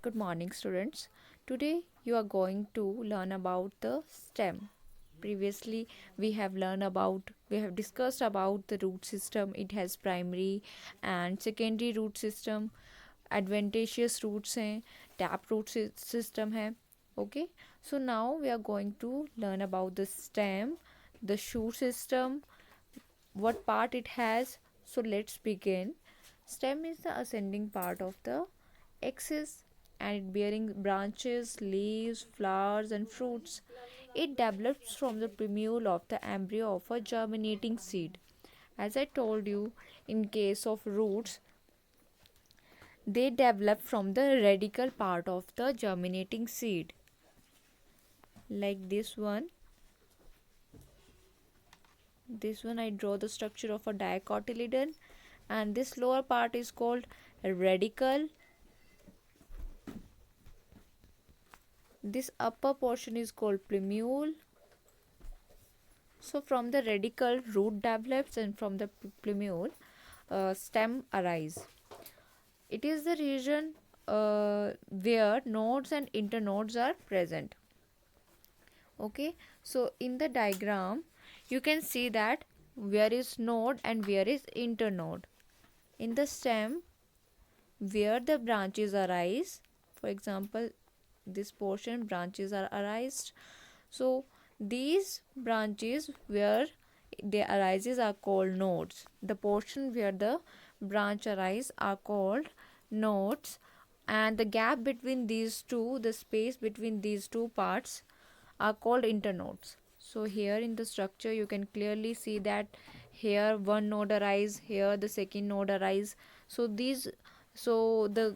Good morning, students. Today you are going to learn about the stem. Previously, we have discussed about the root system. It has primary and secondary root system. Adventitious roots हैं, tap root system है. Okay, so now we are going to learn about the stem, the shoot system, what part it has. So let's begin. Stem is the ascending part of the axis and it bearing branches, leaves, flowers and fruits. It develops from the plumule of the embryo of a germinating seed. As I told you, in case of roots, they develop from the radical part of the germinating seed. Like this one. This one I draw the structure of a dicotyledon, and this lower part is called a radicle. This upper portion is called plumule. So from the radicle, root develops, and from the plumule, stem arise. It is the region where nodes and internodes are present. Okay, so in the diagram, you can see that where is node and where is internode. In the stem, where the branches arise, for example, this portion branches are arised. So these branches where they arises are called nodes. The portion where the branch arise are called nodes, and the gap between these two, the space between these two parts are called internodes. So here in the structure you can clearly see that here one node arise, here the second node arise. So the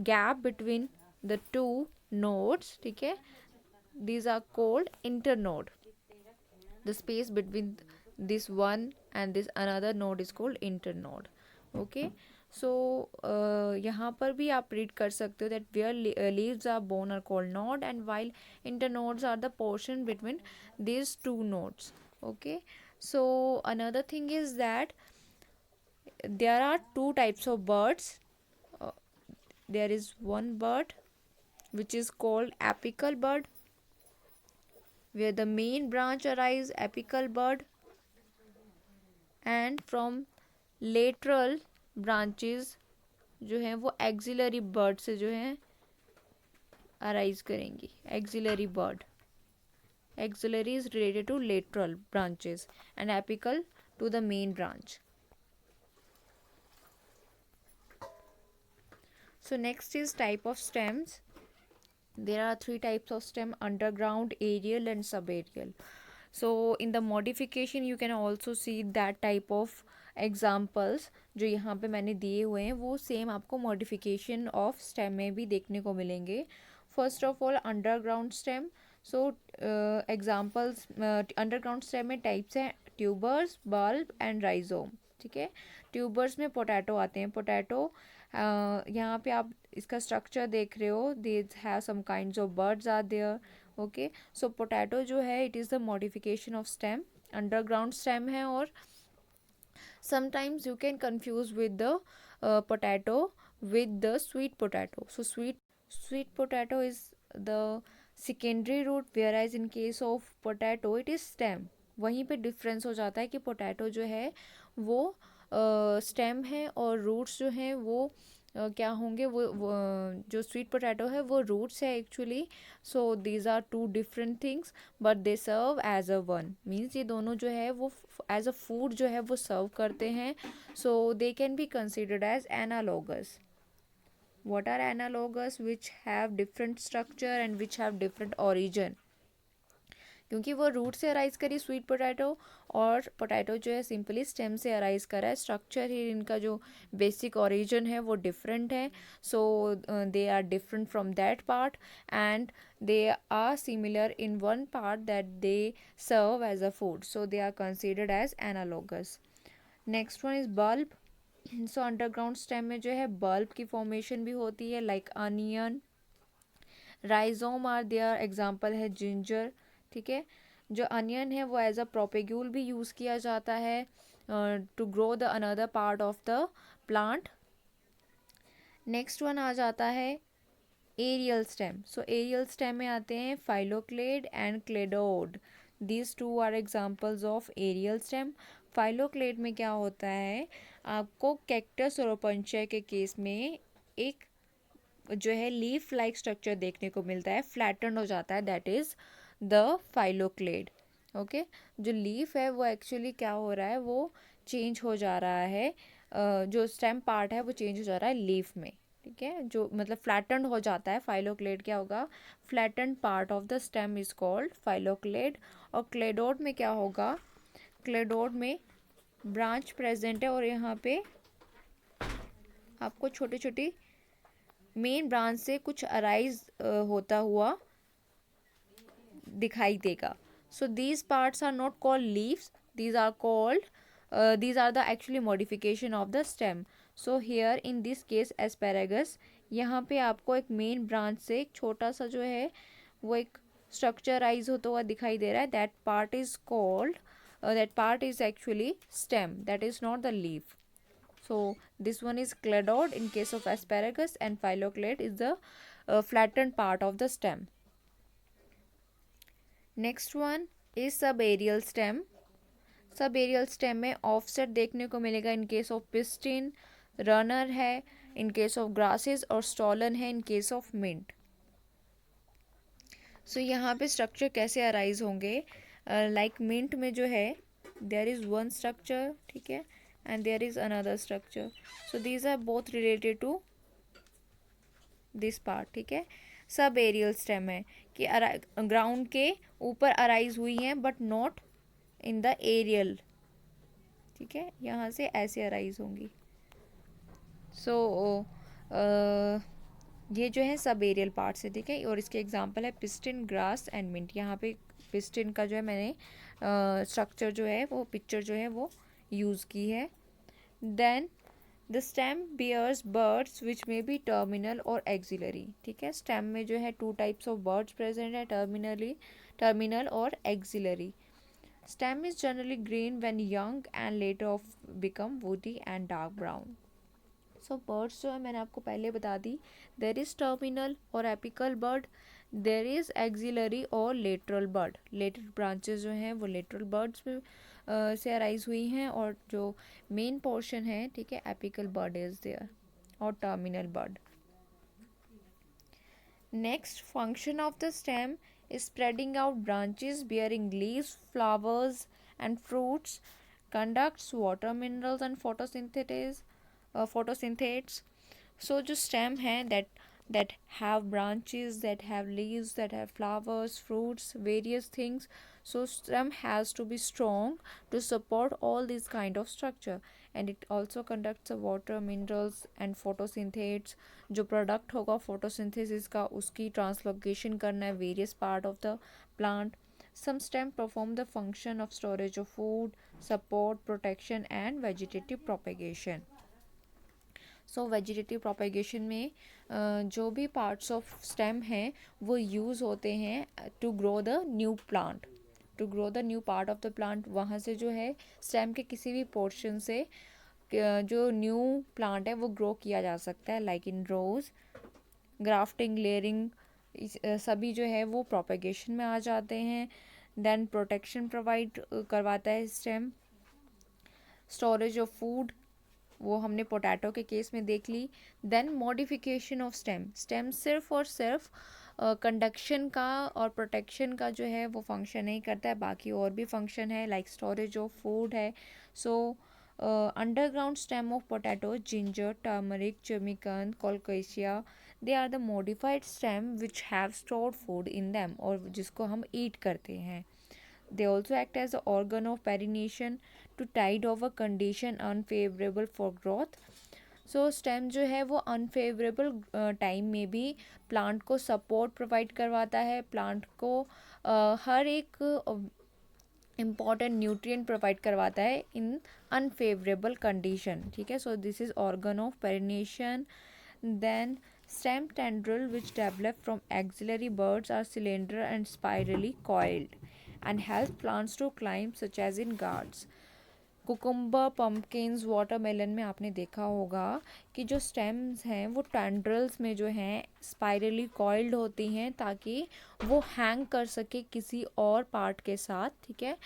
gap between the two nodes, okay, these are called internode. The space between this one and this another node is called internode. Okay, so यहाँ पर भी आप read कर सकते हो that where leaves are born are called node, and while internodes are the portion between these two nodes. Okay, so another thing is that there are two types of birds. uh, there is one bird which is called apical bird, where the main branch arise apical bird, and from lateral branches जो हैं वो axillary bud से जो है arise करेंगी. Axillary bud, axillary is related to lateral branches and apical to the main branch. So next is type of stems. There are three types of stem: underground, aerial and subaerial. So in the modification you can also see that type of examples जो यहाँ पे मैंने दिए हुए हैं वो same आपको modification of stem में भी देखने को मिलेंगे. First of all, underground stem. So examples, underground stem में types हैं tubers, bulb and rhizome. ठीक है, ट्यूबर्स में पोटैटो आते हैं. पोटैटो यहाँ पे आप इसका स्ट्रक्चर देख रहे हो, they have some kinds of buds are there. Okay, so potato जो है it is the modification of stem, underground stem है. और sometimes you can confuse with the potato with the sweet potato. So sweet potato is the secondary root, whereas in case of potato it is stem. वहीं पे difference हो जाता है कि potato जो है वो स्टेम है और रूट्स जो हैं वो क्या होंगे, वो जो स्वीट पोटैटो है वो रूट्स है actually. So these are two different things but they serve as a one. Means ये दोनों जो है वो एज अ फूड जो है वो सर्व करते हैं. So they can be considered as analogous. what are analogous? Which have different structure and which have different origin. क्योंकि वो रूट से अराइज करी स्वीट पोटैटो, और पोटैटो जो है सिंपली स्टेम से अराइज करा है. स्ट्रक्चर ही इनका जो बेसिक ओरिजिन है वो डिफरेंट है. So they are different from that part and they are similar in one part that they serve as a food. So they are considered as analogous. Next one is bulb. So underground stem में जो है bulb की formation भी होती है like onion. Rhizome are there, example है ginger. ठीक है, जो अनियन है वो एज अ प्रोपेग्यूल भी यूज़ किया जाता है to grow the another part of the plant. Next one आ जाता है aerial stem, so aerial stem में आते हैं phylloclade and cladode. These two are examples of aerial stem. Phylloclade में क्या होता है, आपको कैक्टस और ओपनचय के केस में एक जो है लीफ लाइक स्ट्रक्चर देखने को मिलता है, फ्लैटन हो जाता है, that is the phylloclade. Okay, जो लीफ है वो एक्चुअली क्या हो रहा है, वो चेंज हो जा रहा है, जो स्टेम पार्ट है वो चेंज हो जा रहा है लीफ में, ठीक है, जो मतलब फ्लैटन्ड हो जाता है। फाइलोक्लेड क्या होगा, flattened part of the stem is called phylloclade. और क्लेडोड में क्या होगा, क्लेडोड में ब्रांच प्रेजेंट है और यहाँ पे आपको छोटी छोटी मेन ब्रांच से कुछ अराइज होता हुआ दिखाई देगा। So these parts are not called leaves, these are called these are the actually modification of the stem. So here in this case asparagus, यहाँ पे आपको एक मेन ब्रांच से एक छोटा सा जो है वो एक स्ट्रक्चराइज होता हुआ दिखाई दे रहा है, that part is called that part is actually stem, that is not the leaf. So this one is cladode in case of asparagus and phyloclade is the flattened part of the stem. Next one is subaerial stem. Sub aerial stem में offset देखने को मिलेगा in case of Pistia, runner है in case of grasses और stolon है in case of mint. So यहाँ पे structure कैसे अराइज होंगे, लाइक मिंट में जो है देयर इज़ वन स्ट्रक्चर, ठीक है, and there is another structure, so these are both related to this part, ठीक है। सब एरियल स्टेम है कि ग्राउंड के ऊपर अराइज हुई हैं but not in the aerial, ठीक है, यहाँ से ऐसे अराइज होंगी। सो ये जो है सब एरियल पार्ट से, ठीक है, और इसके एग्जांपल है पिस्टिन, ग्रास एंड मिंट। यहाँ पे पिस्टिन का जो है मैंने स्ट्रक्चर जो है वो पिक्चर जो है वो यूज़ की है। Then the stem bears buds which may be terminal और एक्सिलरी, ठीक है, स्टेम में जो है two types of buds present है, टर्मिनल और axillary. Stem is generally green when young and later become woody and dark brown. So birds जो है मैंने आपको पहले बता दी, there is terminal और apical bird, there is axillary और lateral bird. Lateral branches जो हैं वो lateral birds में से arise हुई हैं, और जो main portion है, ठीक है, apical bird is there और terminal bird. Next function of the stem is spreading out branches bearing leaves, flowers and fruits, conducts water, minerals and photosynthetes. So जो stem है that have branches, that have leaves, that have flowers, fruits, various things. So stem has to be strong to support all these kind of structure, and it also conducts the water, minerals and photosynthetes. जो product होगा photosynthesis का उसकी translocation करना है various part of the plant. Some stem perform the function of storage of food, support, protection and vegetative propagation. So vegetative propagation में जो भी parts of stem हैं वो यूज़ होते हैं to grow the new plant, to grow the new part of the plant. वहाँ से जो है स्टेम के किसी भी पोर्शन से जो न्यू प्लांट है वो ग्रो किया जा सकता है, like in rose, grafting, layering, सभी जो है वो प्रोपेगेशन में आ जाते हैं। देन प्रोटेक्शन प्रोवाइड करवाता है स्टेम। स्टोरेज ऑफ फूड वो हमने पोटैटो के केस में देख ली। Then modification of stem, stem सिर्फ और सिर्फ कंडक्शन का और प्रोटेक्शन का जो है वो फंक्शन नहीं करता है, बाकी और भी फंक्शन है, लाइक स्टोरेज ऑफ फूड है। सो underground stem of potato, ginger, turmeric, chimicum, colocasia, they are the modified stem which have stored food in them और जिसको हम eat करते हैं। They also act as the organ of pollination to tide over condition unfavorable for growth. So stem जो है वो unfavorable time में भी प्लांट को सपोर्ट प्रोवाइड करवाता है, प्लांट को हर एक इम्पॉर्टेंट न्यूट्रिएंट प्रोवाइड करवाता है इन अनफेवरेबल कंडीशन, ठीक है। So this is organ of perennation. Then stem tendril which develop from axillary buds are cylinder and spirally coiled and help plants to climb such as in gourds. Cucumber, pumpkins, watermelon में आपने देखा होगा कि जो stems हैं वो tendrils में जो हैं स्पाइरली कॉइल्ड होती हैं, ताकि वो हैंग कर सके किसी और पार्ट के साथ, ठीक है,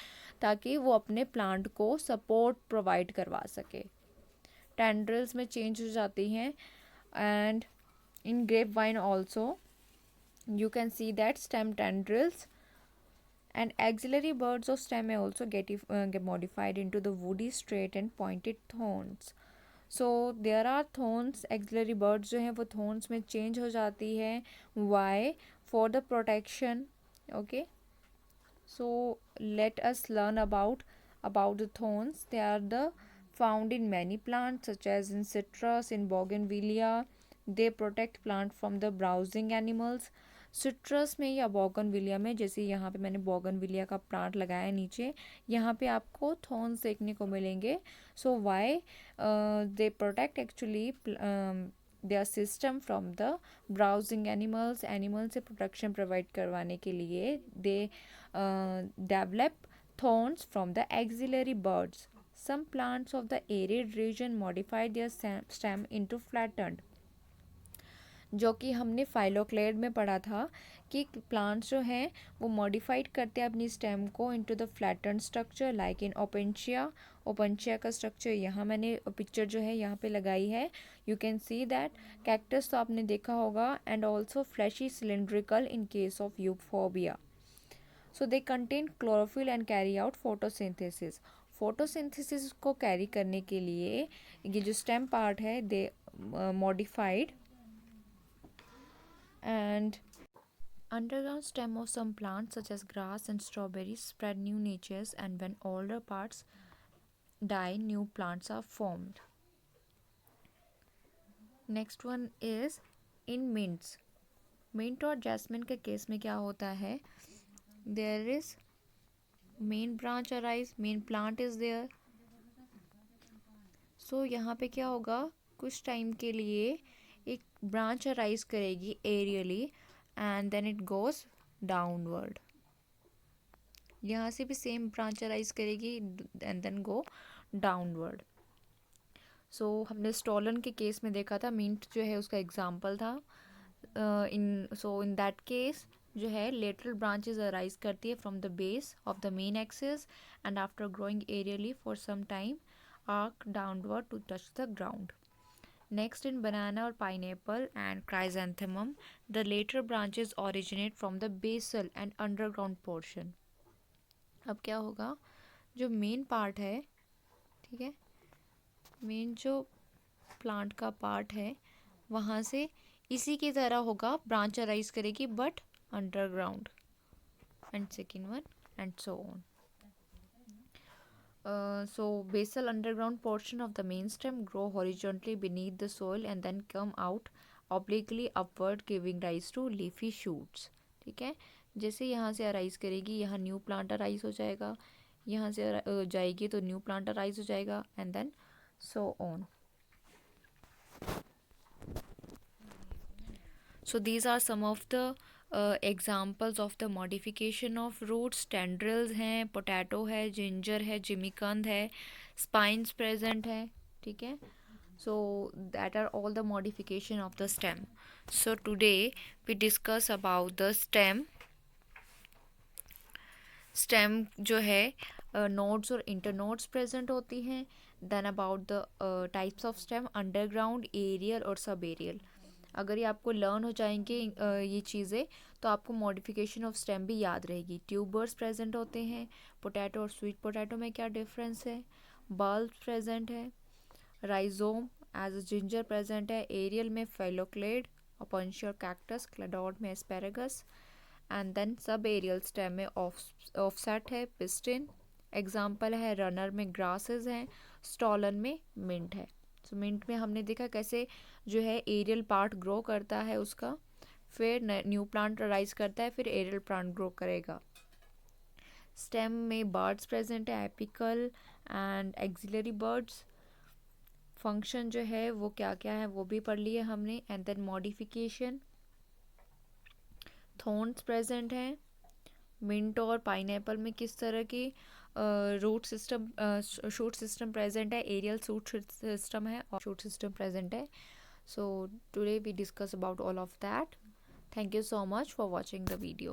ताकि वो अपने प्लांट को सपोर्ट प्रोवाइड करवा सके। टेंड्रल्स में चेंज हो जाती हैं। And in grape vine also you can see that stem tendrils and axillary buds of stem may also get modified into the woody straight and pointed thorns. So there are thorns, axillary buds जो हैं वो thorns में change हो जाती है। why? For the protection. Okay, so let us learn about the thorns. They are the found in many plants such as in citrus, in bougainvillea. They protect plant from the browsing animals. Citrus में या बॉगनविलिया में, जैसे यहाँ पे मैंने बॉगनविलिया का plant लगाया है नीचे, यहाँ पे आपको थॉर्न्स देखने को मिलेंगे। So why? They protect actually their system from the browsing animals. Animal से प्रोटेक्शन प्रोवाइड करवाने के लिए they develop thorns from the axillary buds. Some plants of the arid region modify their stem into flattened, जो कि हमने phylloclade में पढ़ा था कि प्लांट्स जो हैं वो मॉडिफाइड करते हैं अपनी स्टेम को into the flatten structure, like in Opuntia. Opuntia का स्ट्रक्चर यहाँ मैंने पिक्चर जो है यहाँ पे लगाई है। You can see that. Cactus तो आपने देखा होगा। And also fleshy cylindrical in case of यूफोबिया। So they contain chlorophyll and carry out photosynthesis. Photosynthesis को कैरी करने के लिए ये जो स्टेम पार्ट है they modified. And underground stem of some plants such as grass and strawberries spread new natures, and when older parts die, new plants are formed. Next one is in mints. Mint और jasmine के case में क्या होता है? There is main branch arise, main plant is there. So यहाँ पे क्या होगा? कुछ टाइम के लिए एक ब्रांच अराइज करेगी aerially and then it goes downward. यहाँ से भी सेम ब्रांच अराइज करेगी and then go downward. So हमने स्टॉलन के केस में देखा था, मिंट जो है उसका एग्जाम्पल था। इन दैट केस जो है लेटरल ब्रांचेस अराइज करती है from the base of the main axis and after growing aerially for some time arc downward to touch the ground. Next, in banana or pineapple and chrysanthemum, the later branches originate from the basal and underground portion. अब क्या होगा? जो main part है, ठीक है, main जो plant का part है वहाँ से इसी की तरह होगा, ब्रांच अराइज करेगी but underground. And second one and so on. So basal underground portion of the main stem grow horizontally beneath the soil and then come out obliquely upward, giving rise to leafy shoots. ठीक है, जैसे यहाँ से arise करेगी, यहाँ new plant arise हो जाएगा, यहाँ से जाएगी तो न्यू प्लांट अराइज हो जाएगा and then so on. So these are some of the examples of the modification of roots. Tendrils हैं, पोटैटो है, जिंजर है, जिमिकंद है, स्पाइन्स प्रेजेंट है, ठीक है. So that are all the modification of the stem. So today we discuss about the stem. Stem जो है नोड्स और इंटरनोड्स प्रेजेंट होती हैं. Then about the types of stem, underground, aerial और सब एरियल. अगर ये आपको लर्न हो जाएंगे ये चीज़ें तो आपको मॉडिफिकेशन ऑफ स्टेम भी याद रहेगी. ट्यूबर्स प्रेजेंट होते हैं. पोटैटो और स्वीट पोटैटो में क्या डिफरेंस है? बल्ब प्रेजेंट है. Rhizome as a ginger present है. एरियल में फेलोक्लेड, ओपेंशिया और कैक्टस. क्लेडोड में asparagus. And then sub aerial stem में ऑफसेट है, पिस्टिन. एग्जाम्पल है रनर में ग्रासेस हैं, स्टॉलन में मिंट है. सो मिंट में हमने देखा कैसे जो है एरियल पार्ट ग्रो करता है उसका, फिर न्यू प्लांट राइज करता है, फिर एरियल प्लांट ग्रो करेगा. स्टेम में बर्ड्स प्रेजेंट है, apical and axillary birds. Function जो है वो क्या क्या है वो भी पढ़ लिए हमने. And then modification, thorns present हैं. मिंट और पाइनएप्पल में किस तरह की root system shoot system present है, एरियल शूट सिस्टम है और शूट सिस्टम प्रेजेंट है. So today we discuss about all of that. Thank you so much for watching the video.